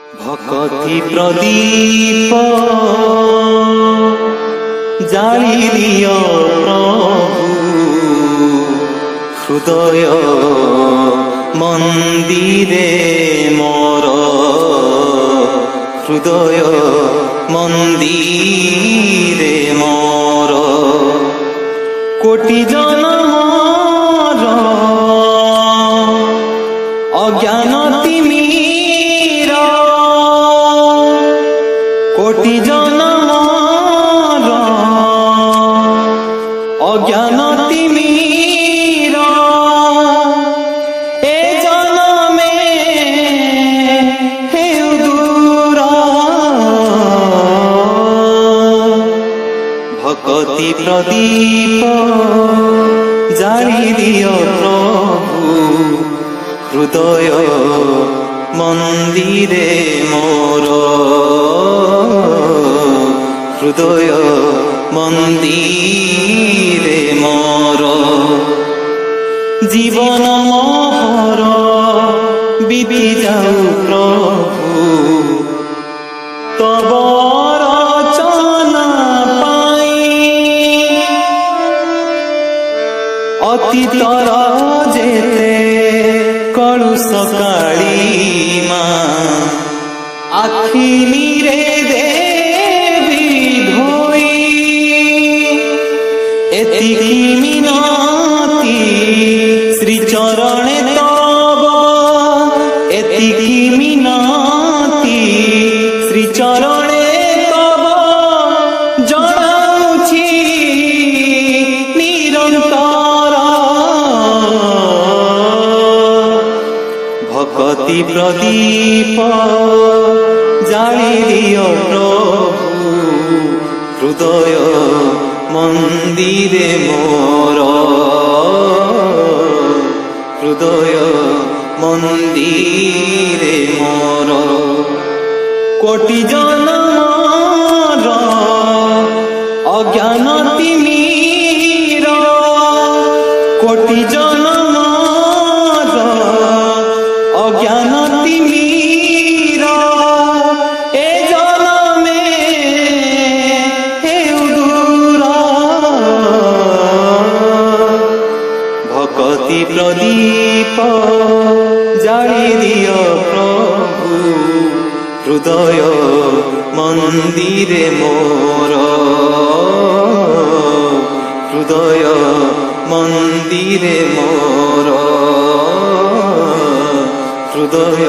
ভকতি প্রদীপ জালি দিও প্রভু হৃদয় মন্দিরে মোর হৃদয় মন্দিরে মোর কোটি জনমর অজ্ঞান তিমির কোটি জনমর অজ্ঞান তিমির এ জনমে হেউ দূর ভকতি প্রদীপ জালি দিও প্রভু হৃদয় মন্দিরে মোর হৃদয় মন্দিরে মোর জীবন মোহর বিধি যাও প্রভু তব রচনা পাই অতীতর যেতে কলুষ কালিমা আখি নিরে দেবী ধোই এতিকি মিনতি শ্রীচরণে তব এতিকি মিনতি শ্রীচরণে তব জଣାଉଛି নিরন্তর ভকতি প্রদীপ জালি দিও প্রভু হৃদয় মন্দিরে মোর হৃদয় মন্দিরে মোর কোটি জনমর অজ্ঞান তিমির কোটি জনমর অজ্ঞান তিমির এ জনমে হেউ দূর ভকতি প্রদীপ জালি দিও প্রভু হৃদয় মন্দিরে মোর হৃদয় মন্দিরে মোর হৃদয়